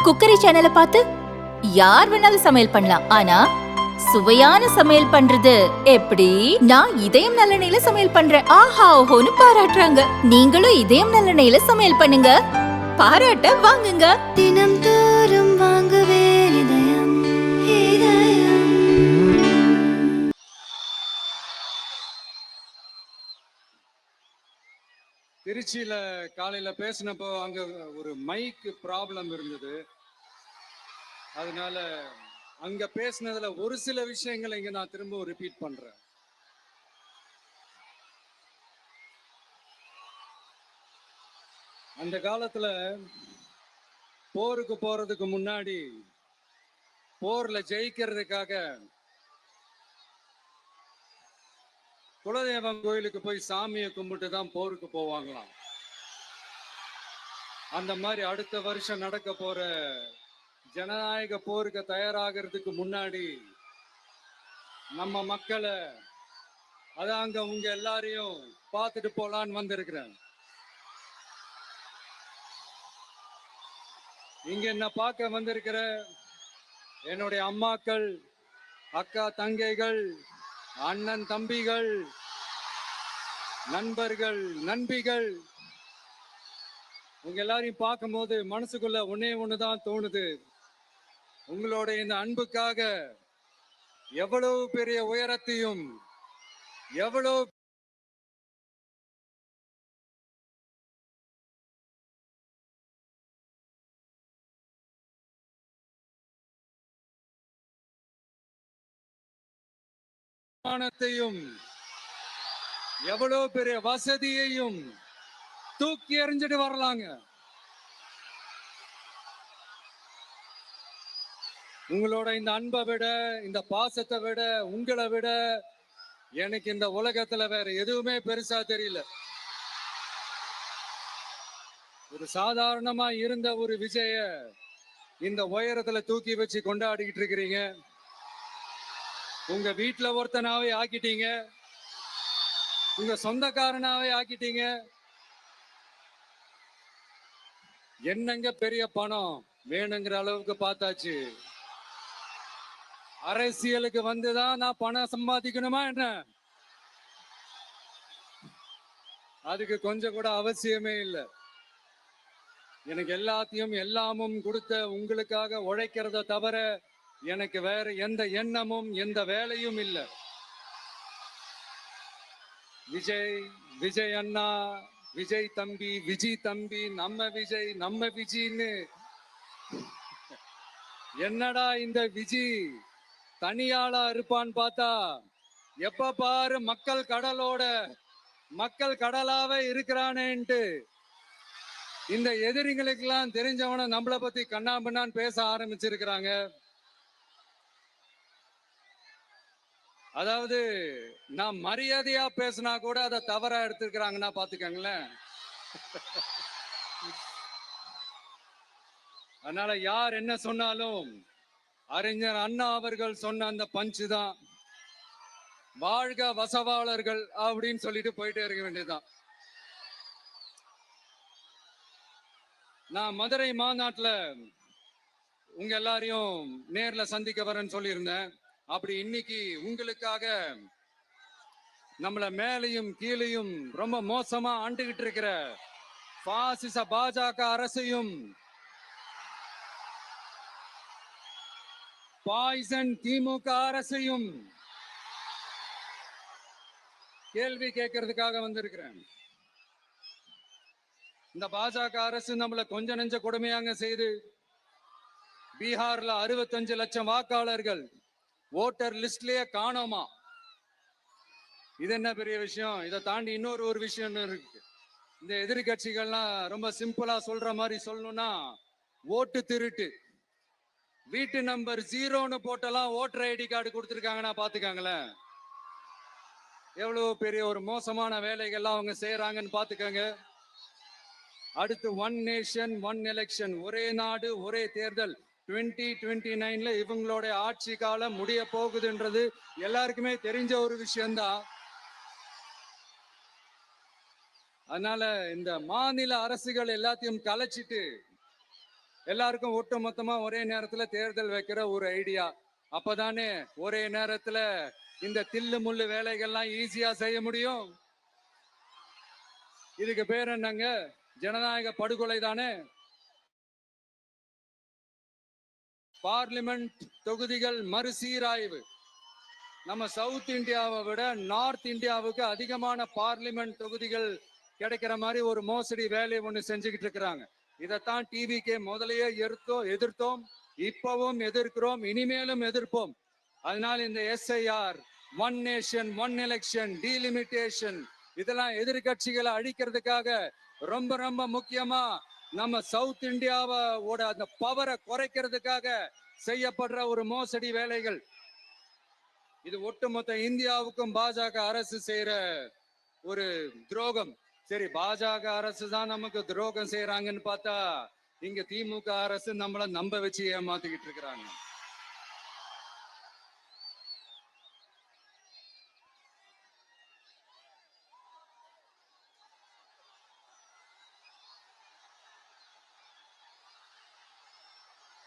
Cookery சேனலை பார்த்து யார் வேணாலும் சமையல் பண்ணலாம். ஆனா சுவையான சமையல் பண்றது எப்படி? நான் இதயம் நல்லெண்ணெயில சமையல் பண்றேன். ஆஹா ஓஹோன்னு பாராட்டுறாங்க. நீங்களும் இதயம் நல்லெண்ணெயில சமையல் பண்ணுங்க, பாராட்ட வாங்குங்க. தினம் தோறும் வாங்குவே இதயம் இதயம். திருச்சியில காலையில பேசினப்போ அங்க ஒரு மைக் ப்ராப்ளம் இருந்தது. அதனால அங்க பேசினதுல ஒரு சில விஷயங்களை இங்க நான் திரும்ப ரிப்பீட் பண்றேன். அந்த காலத்துல போருக்கு போறதுக்கு முன்னாடி போர்ல ஜெயிக்கிறதுக்காக குலதெய்வம் கோயிலுக்கு போய் சாமியை கும்பிட்டு தான் போருக்கு போவாங்களாம். அந்த மாதிரி அடுத்த வருஷம் நடக்க போற ஜனநாயக போருக்கு தயாராகிறதுக்கு முன்னாடி நம்ம மக்களை அதான் அங்க உங்க எல்லாரையும் பார்த்துட்டு போலான்னு வந்திருக்கிறேன். இங்க என்ன பார்க்க வந்திருக்கிற என்னுடைய அம்மாக்கள், அக்கா தங்கைகள், அண்ணன் தம்பிகள், நண்பர்கள், நண்பிகள், உங்க எல்லாரையும் பார்க்கும்போது மனசுக்குள்ள ஒன்னே ஒண்ணுதான் தோணுது. உங்களோட இந்த அன்புக்காக எவ்வளவு பெரிய உயரத்தையும் எவ்வளவு எவ்வளவு பெரிய வசதியையும் தூக்கி எறிஞ்சிட்டு வரலாங்க. உங்களோட இந்த அன்பை விட, இந்த பாசத்தை விட, உங்களை விட எனக்கு இந்த உலகத்துல வேற எதுவுமே பெருசா தெரியல. ஒரு சாதாரணமா இருந்த ஒரு விஜய இந்த உயரத்துல தூக்கி வச்சு கொண்டாடிக்கிட்டு இருக்கிறீங்க. உங்க வீட்டுல ஒருத்தனாவே ஆக்கிட்டீங்க, உங்க சொந்தக்காரனாவே ஆக்கிட்டீங்க. என்னங்க பெரிய பணம் வேணுங்கிற அளவுக்கு பார்த்தாச்சு. அரசியலுக்கு வந்துதான் நான் பணம் சம்பாதிக்கணுமா என்ன? அதுக்கு கொஞ்சம் கூட அவசியமே இல்லை. எனக்கு எல்லாத்தையும் எல்லாமும் கொடுத்த உங்களுக்காக உழைக்கிறத தவிர எனக்கு வேற எந்த எண்ணமும் எந்த வேலையும் இல்லை. விஜய், விஜய் அண்ணா, விஜய் தம்பி, விஜய் தம்பி, நம்ம விஜய், நம்ம விஜய்ன்னு என்னடா இந்த விஜய் தனியாளா இருப்பான்னு பார்த்தா எப்ப பாரு மக்கள் கடலாவே இருக்கிறானேன்ட்டு இந்த எதிரிகளுக்கெல்லாம் தெரிஞ்சவன நம்மளை பத்தி கண்ணாபின்னான்னு பேச ஆரம்பிச்சிருக்கிறாங்க. அதாவது நான் மரியாதையா பேசினா கூட அதை தவறா எடுத்துக்கிறாங்கன்னா பாத்துக்கங்களேன். அதனால யார் என்ன சொன்னாலும் அறிஞர் அண்ணா அவர்கள் சொன்ன அந்த பஞ்சு தான், வாழ்க வசவாளர்கள் அப்படின்னு சொல்லிட்டு போயிட்டே இருக்க வேண்டியதுதான். நான் மதுரை மாநாட்டுல உங்க எல்லாரையும் நேர்ல சந்திக்க வரேன்னு சொல்லியிருந்தேன். அப்படி இன்னைக்கு உங்களுக்காக நம்மள மேலையும் கீழையும் ரொம்ப மோசமா ஆண்டுகிட்டு இருக்கிற பாசிச பாஜக அரசையும் பாய்சன் திமுக அரசையும் கேள்வி கேட்கறதுக்காக வந்திருக்கிறேன். இந்த பாஜக அரசு நம்மள கொஞ்ச நெஞ்ச கொடுமையாங்க செய்து பீகார்ல 65 லட்சம் வாக்காளர்கள் ஓட்டர் லிஸ்ட்லயே காணோமா. இது என்ன பெரிய விஷயம்? இதை தாண்டி இன்னொரு விஷயம் இருக்கு. இந்த எதிர்கட்சிகள்லாம் ரொம்ப சிம்பிளா சொல்ற மாதிரி சொல்லணும்னா ஓட்டு திருட்டு, வீட்டு நம்பர் 0ன்னு போட்டெல்லாம் ஓட்டர் ஐடி கார்டு கொடுத்துருக்காங்கன்னா பாத்துக்காங்களேன். எவ்வளவு பெரிய ஒரு மோசமான வேலைகள்லாம் அவங்க செய்யறாங்கன்னு பாத்துக்கோங்க. அடுத்து ஒன் நேஷன் ஒன் எலெக்ஷன், ஒரே நாடு ஒரே தேர்தல் 2029ல இவங்களோட ஆட்சி காலம் முடிய போகுதுன்றது எல்லாருக்குமே தெரிஞ்ச ஒரு விஷயம்தான். அதனால இந்த மாநில அரசுகள் எல்லாத்தையும் கலைச்சிட்டு எல்லாருக்கும் ஒட்டு மொத்தமா ஒரே நேரத்துல தேர்தல் வைக்கிற ஒரு ஐடியா. அப்பதானே ஒரே நேரத்துல இந்த தில்லு முள்ளு வேலைகள்லாம் ஈஸியா செய்ய முடியும். இதுக்கு பேர் என்னங்க? ஜனநாயக படுகொலை தானே. பார்லிமெண்ட் தொகுதிகள் மறுசீராய்வு. நம்ம சவுத் இந்தியாவை விட நார்த் இந்தியாவுக்கு அதிகமான பார்லிமெண்ட் தொகுதிகள் கிடைக்கிற மாதிரி ஒரு மோசடி வேலையை ஒண்ணு செஞ்சுக்கிட்டு இருக்கிறாங்க. இதைத்தான் டிவிகே முதலையே எதிர்த்தோம், இப்பவும் எதிர்க்கிறோம், இனிமேலும் எதிர்ப்போம். அதனால இந்த SIR, one nation one election, delimitation, இதெல்லாம் எதிர்கட்சிகளை அழிக்கிறதுக்காக ரொம்ப ரொம்ப முக்கியமா நம்ம சவுத் இந்தியாவோட அந்த பவரை குறைக்கிறதுக்காக செய்யப்படுற ஒரு மோசடி வேலைகள். இது ஒட்டுமொத்த இந்தியாவுக்கும் பாஜக அரசு செய்யற ஒரு துரோகம். சரி, பாஜக அரசு தான் நமக்கு துரோகம் செய்யறாங்கன்னு பார்த்தா இங்க திமுக அரசு நம்மள நம்ப வச்சு ஏமாத்திக்கிட்டு இருக்கிறாங்க.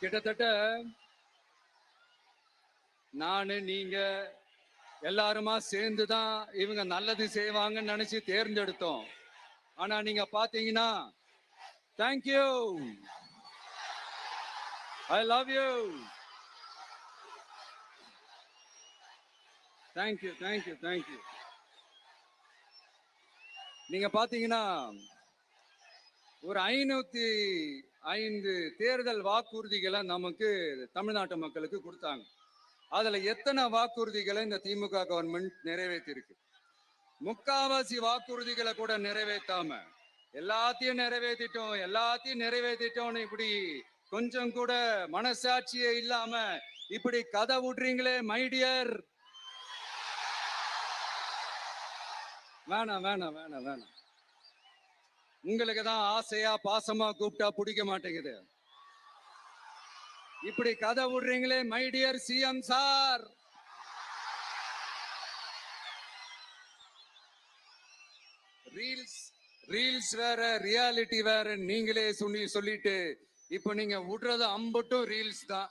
கிட்டத்தட்ட நானு நீங்க எல்லாருமா சேர்ந்துதான் இவங்க நல்லது செய்வாங்கன்னு நினைச்சு தேர்ந்தெடுத்தோம். ஆனா நீங்க பாத்தீங்கன்னா, thank you, I love you, thank you thank you thank you. நீங்க பாத்தீங்கன்னா ஒரு 505 தேர்தல் வாக்குறுதிகளை நமக்கு தமிழ்நாட்டு மக்களுக்கு கொடுத்தாங்க. அதுல எத்தனை வாக்குறுதிகளை இந்த திமுக கவர்மெண்ட் நிறைவேற்றிருக்கு? முக்காவாசி வாக்குறுதிகளை கூட நிறைவேற்றாம எல்லாத்தையும் நிறைவேற்றிட்டோம்னு இப்படி கொஞ்சம் கூட மனசாட்சியே இல்லாம இப்படி கதை விடுறீங்களே மைடியர். வேணாம் வேணாம் வேணாம் வேணாம். உங்களுக்கு தான் ஆசையா பாசமா கூப்பிட்டா பிடிக்க மாட்டேங்குது. இப்படி கதை விடுறீங்களே மைடியர் சிஎம் சார். ரீல்ஸ் வேற, ரியாலிட்டி வேற நீங்களே சொல்லிட்டு இப்ப நீங்க விடுறது அம்பட்டும் ரீல்ஸ் தான்.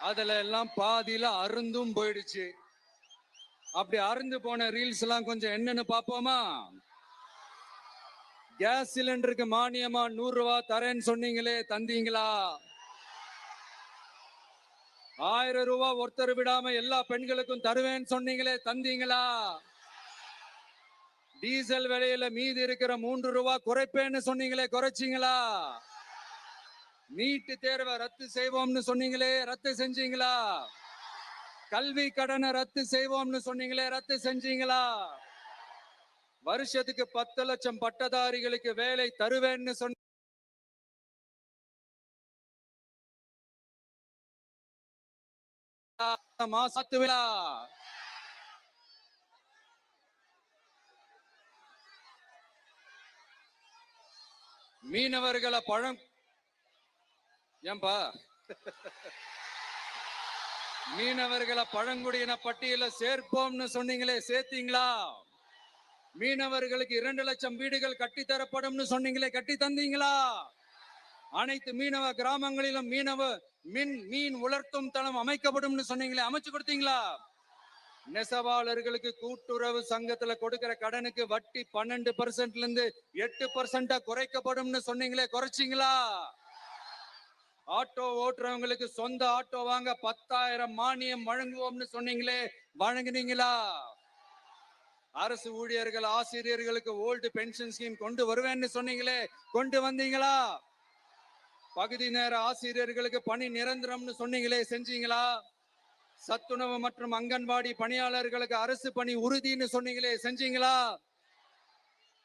அதுல எல்லாம் பாதியில அருந்தும் போயிடுச்சு. அப்படி அருந்து போன ரீல்ஸ் எல்லாம் கொஞ்சம் என்னன்னு பாப்போமா? கேஸ் சிலிண்டருக்கு மானியமா 100 ரூபாய் தரேன்னு சொன்னீங்களே, தந்தீங்களா? 1000 ரூபாய் ஒருத்தர் விடாம எல்லா பெண்களுக்கும் தருவேன்னு சொன்னீங்களே, தந்தீங்களா? டீசல் விலையில மீதி இருக்கிற 3 ரூபாய் குறைப்பேன்னு சொன்னீங்களே, குறைச்சிங்களா? நீட்டு தேர்வை ரத்து செய்வோம்னு சொன்னீங்களே, ரத்து செஞ்சீங்களா? கல்வி கடனை ரத்து செய்வோம்னு சொன்னீங்களே, ரத்து செஞ்சீங்களா? வருஷத்துக்கு 10 லட்சம் பட்டதாரிகளுக்கு வேலை தருவேன்னு சொன்ன மாசத்துவிழா மீனவர்களை ஏன்பா மீனவர்களை பழங்குடியின பட்டியல சேர்ப்போம்னு சொன்னீங்களே, சேர்த்தீங்களா? மீனவர்களுக்கு 2 லட்சம் வீடுகள் கட்டித்தரப்படும் சொன்னீங்களே, கட்டி தந்தீங்களா? அனைத்து மீனவ கிராமங்களிலும் மீன் உலர்த்தும் தளம் அமைக்கப்படும் சொன்னீங்களே, அமைச்சு கொடுத்தீங்களா? நெசவாளர்களுக்கு கூட்டுறவு சங்கத்துல கொடுக்கிற கடனுக்கு வட்டி 12% இருந்து 8% குறைக்கப்படும் சொன்னீங்களே, குறைச்சிங்களா? ஆட்டோ ஓட்டுறவங்களுக்கு சொந்த ஆட்டோ வாங்க 10,000 மானியம் வழங்குவோம்னு சொன்னீங்களே, வழங்குனீங்களா? அரசு ஊழியர்கள் ஆசிரியர்களுக்கு ஓல்டு பென்ஷன் ஸ்கீம் கொண்டு வருவேன்னு சொன்னீங்களே, கொண்டு வந்தீங்களா? பகுதி நேர ஆசிரியர்களுக்கு பணி நிரந்தரம்னு சொன்னீங்களே, செஞ்சீங்களா? சத்துணவு மற்றும் அங்கன்வாடி பணியாளர்களுக்கு அரசு பணி உறுதின்னு சொன்னீங்களே, செஞ்சீங்களா?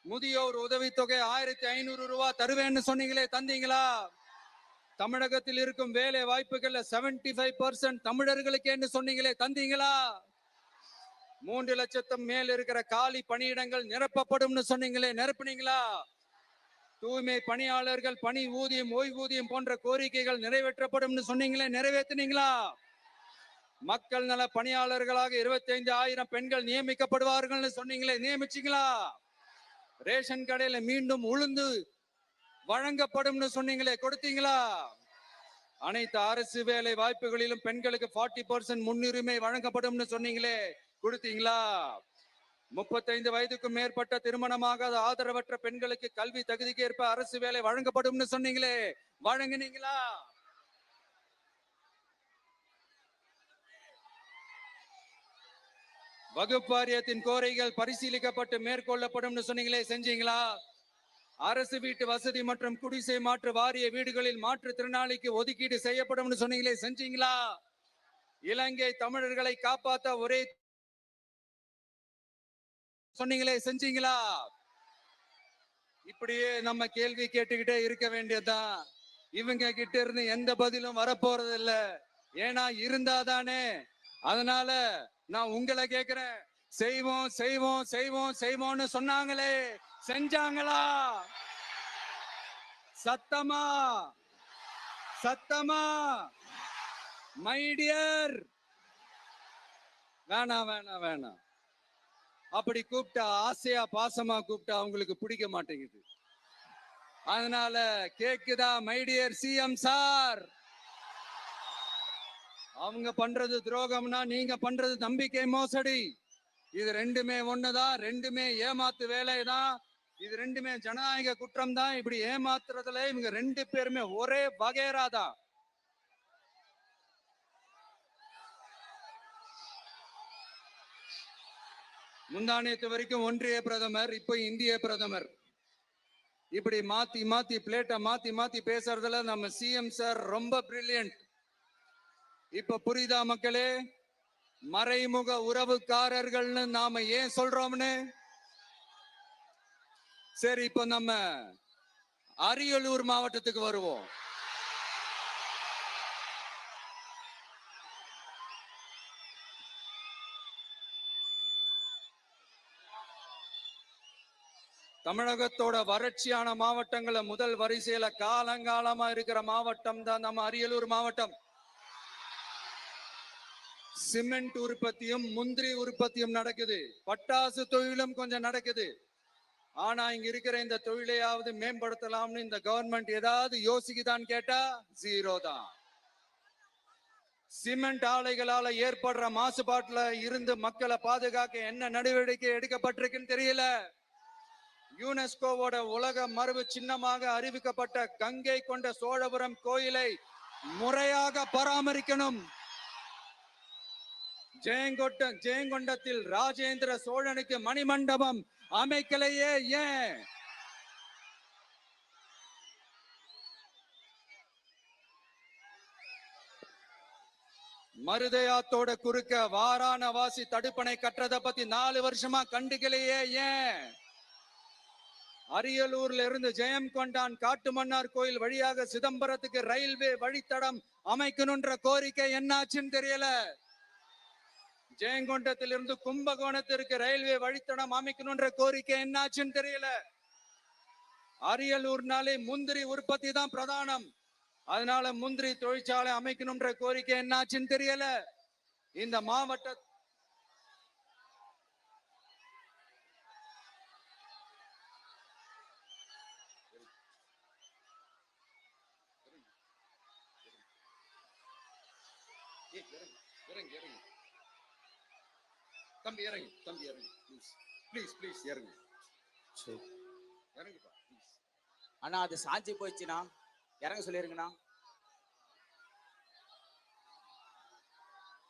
முதியோர் உதவித்தொகை 1500 ரூபாய் தருவேன்னு சொன்னீங்களே, தந்தீங்களா? தமிழகத்தில் இருக்கும் வேலை வாய்ப்புகள்ல 75% தமிழர்களுக்கு சொன்னீங்களே, தந்தீங்களா? 3 லட்சத்தும் மேல் இருக்கிற காலி பணியிடங்கள் நிரப்பப்படும் சொன்னீங்களே, நிரப்புனீங்களா? தூய்மை பணியாளர்கள் பணி ஊதியம், ஓய்வூதியம் போன்ற கோரிக்கைகள் நிறைவேற்றப்படும் சொன்னீங்களே, நிறைவேற்றினீங்களா? மக்கள் நல பணியாளர்களாக 25,000 பெண்கள் நியமிக்கப்படுவார்கள் சொன்னீங்களே, நியமிச்சீங்களா? ரேஷன் கடையில மீண்டும் உளுந்து வழங்கப்படும்னு சொன்னீங்களே, கொடுத்தீங்களா? அனைத்து அரசு வேலை வாய்ப்புகளிலும் பெண்களுக்கு 40% முன்னுரிமை வழங்கப்படும்னு சொன்னீங்களே, கொடுத்தீங்களா? 35 வயதுக்கும் மேற்பட்ட திருமணமாகாத ஆதரவற்ற பெண்களுக்கு கல்வி தகுதிக்கு ஏற்ப அரசு வேலை வழங்கப்படும்னு சொன்னீங்களே, வழங்கினீங்களா? வகுப்பு வாரியத்தின் கோரிக்கைகள் பரிசீலிக்கப்பட்டு மேற்கொள்ளப்படும் சொன்னீங்களே, செஞ்சீங்களா? அரசு வீட்டு வசதி மற்றும் குடிசை மாற்று வாரிய வீடுகளில் மாற்றுத்திறனாளிக்கு ஒதுக்கீடு செய்யப்படும் சொன்னீங்களே, செஞ்சீங்களா? இலங்கை தமிழர்களை காப்பாற்ற ஒரே சொன்னீங்களே, செஞ்சீங்களா? இப்படியே நம்ம கேள்வி கேட்டுக்கிட்டே இருக்க வேண்டியதுதான். இவங்க கிட்ட இருந்து எந்த பதிலும் வரப்போறது இல்ல. ஏன்னா இருந்தாதானே. அதனால நான் உங்களை கேக்குறேன், செய்வோம் செய்வோம் செய்வோம் செய்வோம்னு சொன்னாங்களே, செஞ்சாங்களா? சத்தமா சத்தமா? மை டியர், வேணாம் வேணாம் வேணாம். அப்படி கூப்பிட்டா, ஆசையா பாசமா கூப்பிட்டா அவங்களுக்கு பிடிக்க மாட்டேங்குது. அதனால கேக்குதா மை டியர் சிஎம் சார்? அவங்க பண்றது துரோகம்னா நீங்க பண்றது நம்பிக்கை மோசடி. இது ரெண்டுமே ஒண்ணுதான், ரெண்டுமே ஏமாத்து வேலைதான். இது ரெண்டுமே ஜனநாயக குற்றம் தான். இப்படி ஏமாத்துறதுல இவங்க ரெண்டு பேருமே ஒரே வகைரா தான். முந்தானேத்து வரைக்கும் ஒன்றிய பிரதமர், இப்ப இந்திய பிரதமர். இப்படி மாத்தி மாத்தி பிளேட்டை மாத்தி மாத்தி பேசுறதுல நம்ம சிஎம் சார் ரொம்ப பிரில்லியன்ட். இப்ப புரியுதா மக்களே? மறைமுக உறவுக்காரர்கள்னு நாம ஏன் சொல்றோம்னு? சரி, இப்ப நம்ம அரியலூர் மாவட்டத்துக்கு வருவோம். தமிழகத்தோட வறட்சியான மாவட்டங்கள முதல் வரிசையில காலங்காலமா இருக்கிற மாவட்டம் தான் நம்ம அரியலூர் மாவட்டம். சிமெண்ட் உற்பத்தியும் முந்திரி உற்பத்தியும் நடக்குது. பட்டாசு தொழிலும் கொஞ்சம் நடக்குது. ஆனா இங்க இருக்கிற இந்த தொழிலையாவது மேம்படுத்தலாம்னு இந்த கவர்மெண்ட் ஏதாவது யோசிக்குதான்னு கேட்டா ஜீரோ தான். சிமெண்ட் ஆலைகளால ஏற்படுற மாசுபாட்டுல இருந்து மக்களை பாதுகாக்க என்ன நடவடிக்கை எடுக்கப்பட்டிருக்குன்னு தெரியல. யுனெஸ்கோவோட உலக மரபு சின்னமாக அறிவிக்கப்பட்ட கங்கை கொண்ட சோழபுரம் கோயிலை முறையாக பராமரிக்கணும். ஜெயங்கொண்டத்தில் ராஜேந்திர சோழனுக்கு மணிமண்டபம் அமைக்கலையே ஏன்? மருதையாத்தோட குறுக்க வாராணவாசி தடுப்பணை கட்டுறத பத்தி 4 வருஷமா கண்டுக்கலையே ஏன்? அரியலூர்ல இருந்து ஜெயங்கொண்டான் காட்டுமன்னார் கோயில் வழியாக சிதம்பரத்துக்கு ரயில்வே வழித்தடம் அமைக்கணும்ன்ற கோரிக்கை என்னாச்சுன்னு தெரியல. ஜெயங்கொண்டத்திலிருந்து கும்பகோணத்திற்கு ரயில்வே வழித்தடம் அமைக்கணும்ன்ற கோரிக்கை என்னாச்சுன்னு தெரியல. அரியலூர்னாலே முந்திரி உற்பத்தி தான் பிரதானம். அதனால முந்திரி தொழிற்சாலை அமைக்கணும்ன்ற கோரிக்கை என்னாச்சுன்னு தெரியல. இந்த மாவட்ட தம்பி இறங்கு, தம்பி இறங்கு, ப்ளீஸ் ப்ளீஸ் ப்ளீஸ் இறங்கு. இறங்குப்பா ப்ளீஸ். அண்ணா அது சாஞ்சி போயிடுச்சுண்ணா, இறங்க சொல்லிருங்கண்ணா.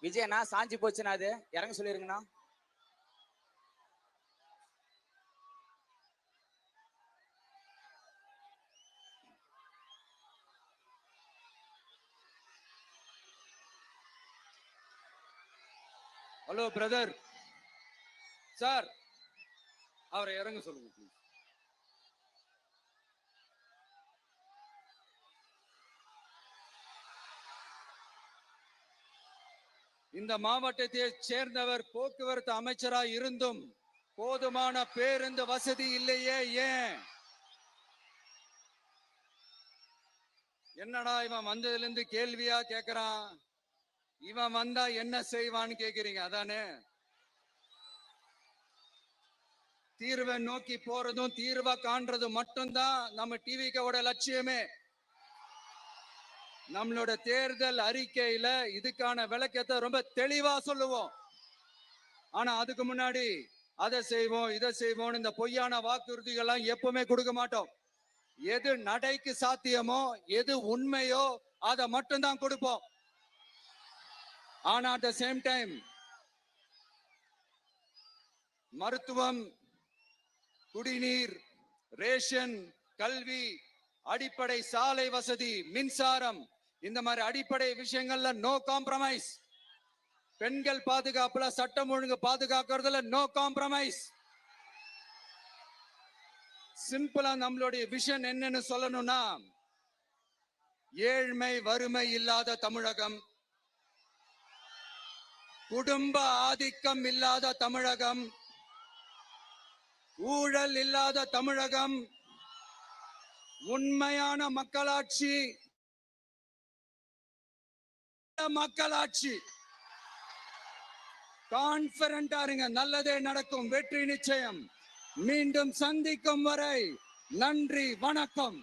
விஜயண்ணா சாஞ்சி போச்சுண்ணா, அது இறங்க சொல்லிருங்கண்ணா. ஹலோ பிரதர் சார், அவரை இறங்க சொல்லுங்க ப்ளீஸ். இந்த மாவட்டத்தை சேர்ந்தவர் போக்குவரத்து அமைச்சராக இருந்தும் போதுமான பேருந்து வசதி இல்லையே ஏன்? என்னடா இவன் வந்ததுல இருந்து கேள்வியா கேக்குறான். இவன் வந்தா என்ன செய்வான்னு கேக்குறீங்க அதானே? தீர்வை நோக்கி போறதும் தீர்வா காண்றதும் மட்டும்தான் நம்ம டிவிக்கோட லட்சியமே. நம்மளோட தேர்தல் அறிக்கையில இதுக்கான விளக்கத்தை ரொம்ப தெளிவா சொல்லுவோம். ஆனா அதுக்கு முன்னாடி அதை செய்வோம் இதை செய்வோம் இந்த பொய்யான வாக்குறுதிகள்லாம் எப்பவுமே கொடுக்க மாட்டோம். எது நடைக்கு சாத்தியமோ எது உண்மையோ அதை மட்டும்தான் கொடுப்போம். ஆனா அட் த சேம் டைம் மருத்துவம், குடிநீர், ரேஷன், கல்வி, அடிப்படை சாலை வசதி, மின்சாரம், இந்த மாதிரி அடிப்படை விஷயங்கள்ல நோ காம்ப்ரமைஸ். பெண்கள் பாதுகாப்புல, சட்டம் ஒழுங்கு பாதுகாக்கிறதுல நோ காம்ப்ரமைஸ். சிம்பிளா நம்மளுடைய விஷன் என்னன்னு சொல்லணும்னா, ஏழ்மை வறுமை இல்லாத தமிழகம், குடும்ப ஆதிக்கம் இல்லாத தமிழகம், ஊழல் இல்லாத தமிழகம், உண்மையான மக்களாட்சி, மக்களாட்சி. கான்பிடண்டா இருங்க, நல்லதே நடக்கும், வெற்றி நிச்சயம். மீண்டும் சந்திக்கும் வரை நன்றி, வணக்கம்.